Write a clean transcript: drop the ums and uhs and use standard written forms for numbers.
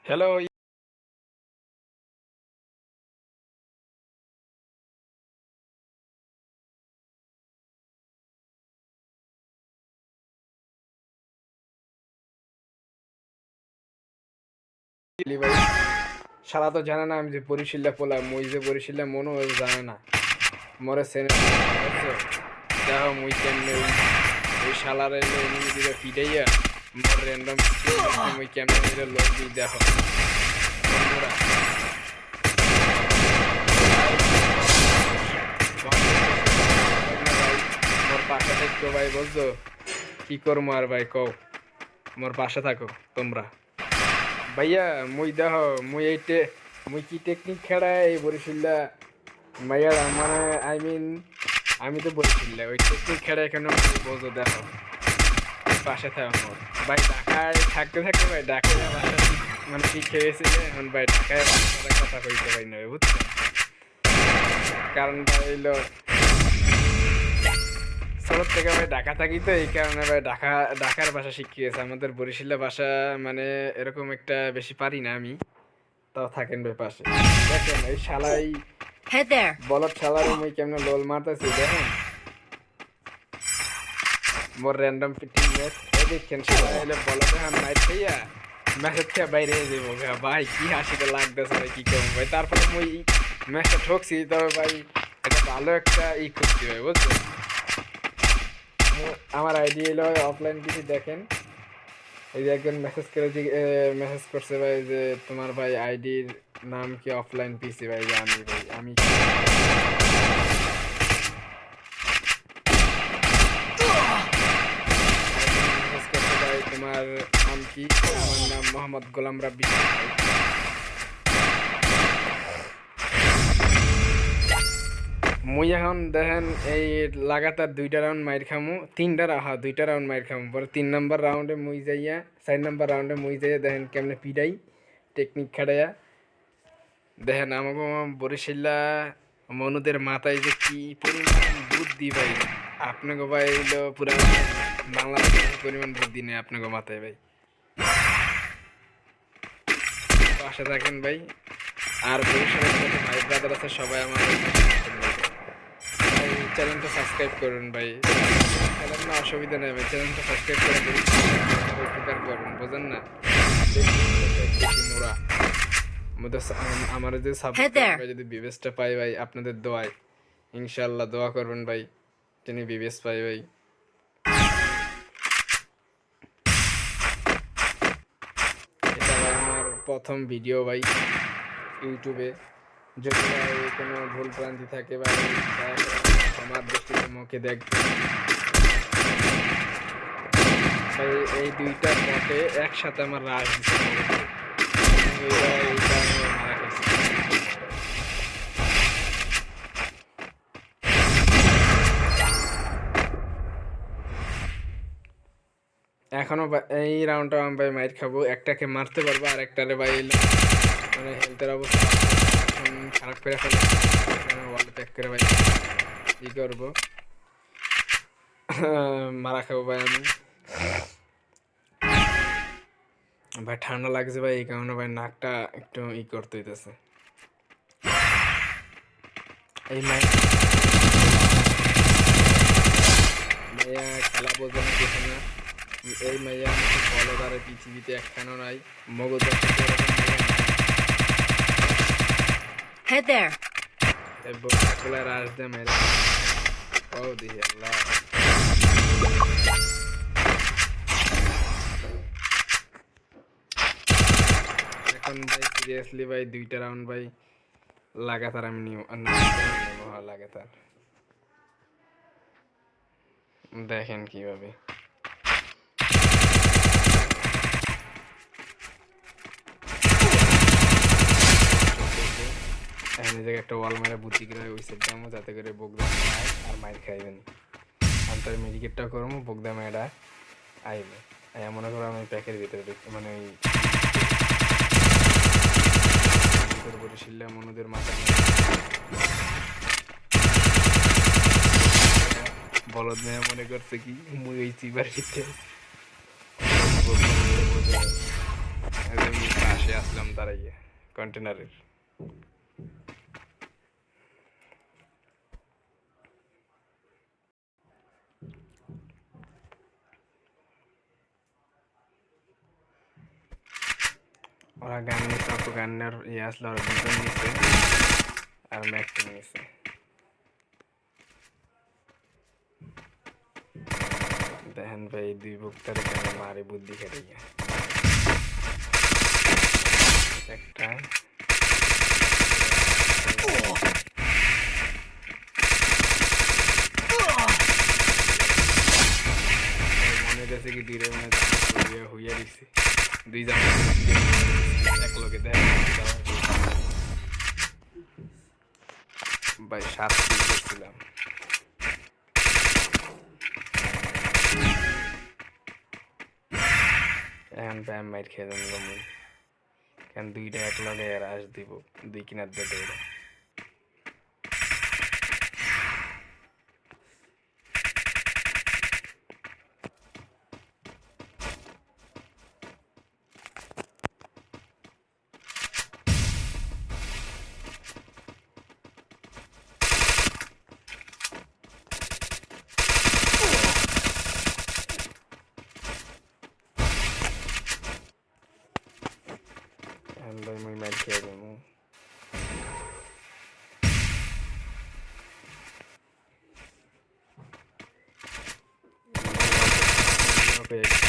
Hello ইলি ভাই, শালা তো জানে না আমি যে বরিশালে পোলা, মুই যে বরিশালে মনো ও জানে না মরে সেনে বুঝছো। দেখো মুই কেমনে ওই শালার এলে এনিমি দিকে ফিডাইয়া মোর র্যান্ডম মুই কেমনে এলে লোক দিই দেখো বন্ধুরা। মোর পাশে থাকতো ভাই বুঝছো, কি করবো আর ভাই কও, মোর পাশে থাকো তোমরা। ভাইয়া মুই দেখো মুই কি টেকনিক খেড়াই এই বরিশাল্লা ভাইয়া, মানে আমি তো বরিশাল্লা ওই টেকনিক খেড়া এখানে বোঝো দেখো পাশে থাকো মোর। ভাই ঢাকায় থাকতে থাকতে ভাই ঢাকায় ভাষা মানে শিখে গেছে যে এখন ভাই ঢাকায় ভাষাটা কথা কইতে পারি না বুঝছো। কারণ ভাই হইলো ছোট থেকে ভাই ঢাকা থাকি তো এই কারণে ভাই ঢাকার ভাষা শিখে গেছে। আমাদের বরিশালের ভাষা মানে এরকম একটা বেশি পারি না আমি, তাও থাকেন ভাই পাশে। দেখেন এই শালাই Hey there. বলদ শালারে মুই কেমনে লোল মারতেছি দেখেন মোর র্যান্ডম টিমমেট। এই দেখেন শালা এলে বলদ হান নাইট খাইয়া ম্যাচের থেকে বাইরে হয়ে যাবো ভাই, কি হাসিটা লাগতেছে ভাই, কি করবো ভাই। তারপরে মুই ম্যাচটা ঠকছি, তবে ভাই এটা ভালো একটা করছি ভাই বুঝছো। আমার আইডি এলো অফলাইন কিছু দেখেন, এই যে একজন মেসেজ করছে ভাই যে তোমার ভাই আইডির নাম কি অফলাইন পিসি ভাই, যে আমি ভাই আমি মেসেজ করছে ভাই তোমার নাম কি, আমার নাম মোহাম্মদ গোলাম রাব্বি ভাই। মুই এখন দেখেন এই লাগাতার দুইটা রাউন্ড মাইর খামু, দুইটা রাউন্ড মাইর খামু, পরে 3 নম্বর রাউন্ডে মুই যাইয়া 4 নম্বর রাউন্ডে মুই যাইয়া দেখেন কেমনে পিডাই টেকনিক খাটাইয়া। দেখেন আমাকে বরিশাল্লা মনুদের মাথায় যে কি পরিমাণ বুদ্ধি ভাই, আপনাকে ভাই হইলো পুরা বাংলাদেশের পরিমাণ বুদ্ধি নেই আপনাকে মাথায় ভাই। পাশে থাকেন ভাই, আর বরিশালের যত ভাই ব্রাদার আছে সবাই আমার চ্যানেলটা সাবস্ক্রাইব করুন ভাই। চ্যানেল না অসুবিধা নেই ভাই, চ্যানেলটা সাবস্ক্রাইব করে উপকার করুন বুঝেন না। মোরা আমার যে সাবস্ক্রাইব যদি বিবেসটা পাই ভাই আপনাদের দোয়ায়, ইনশাল্লাহ দোয়া করবেন ভাই তিনি বিবেস পাই ভাই। এটা ভাই আমার প্রথম ভিডিও ভাই ইউটিউবে, যদি ভাই কোনো ভুল ভ্রান্তি থাকে ভাই আমার দৃষ্টিতে মুখে দেখবেন ভাই। এই দুইটা পথে একসাথে আমার রাজ দিচ্ছে মারা খাইছে। এখনো এই রাউন্ডটা আমি ভাই মাইর খাবো, একটাকে মারতে পারবো আর একটারে ভাই মানে হেলথের অবস্থা খারাপ করে ফেলে ওয়াল প্যাক করে ভাই ই করবো মারা খাবো ভাই আমি। ভাই ঠান্ডা লাগছে ভাই, এই কারণে ভাই নাকটা একটু করতে হইতেছে। এই মাইয়া খেলা বোঝে না কিছু না, এই মাইয়া আমাকে বলো তারা পৃথিবীতে একখানও নাই মগজ Hey there. রাজ দে মেরে ও দিহি আল্লাহ। এখন ভাই সিরিয়াসলি ভাই দুইটা রাউন্ড ভাই লাগাতার আমি লাগাতার দেখেন কিভাবে এখানে জায়গায় একটা ওয়াল মেরা বুদ্ধি করে ওই সেট দামো যাতে করে বগদা আর মাইর খাইবেনি। আমি মেডিকেটটা করবো বগদা মেয়েরা আইবে, মনে করো আমি প্যাকের ভিতরে মানে ওই বরিশাল্লা মনুদের মাথা বলদ মেয়ে মনে করছে কি মুই ওই চিবার পাশে আছে দিছিলাম দাঁড়াইয়ে কন্টেনারের। ওরা গান নিছে, অত গানের ইয়ে আসলে ওরা দুজন নিছে আর ম্যাকটি নিছে। দেখেন ভাই দুই বক্তারে কেন মারে বুদ্ধি খেটে গিয়ে একটা মনে গেছে কি দুইরে মানে হইয়া দিছে দুই জামা এক লগে দেখ ভাই 7 কিল করছিলাম। এখন ব্যায়াম মাইর খেয়ে দেবো মুই, কেন দুইটা এক লগে রাশ দিব, দুই কিনার দিয়ে দৌড়ে। এখন ভাই মুই মাইর খেয়ে দেবো। পেয়ে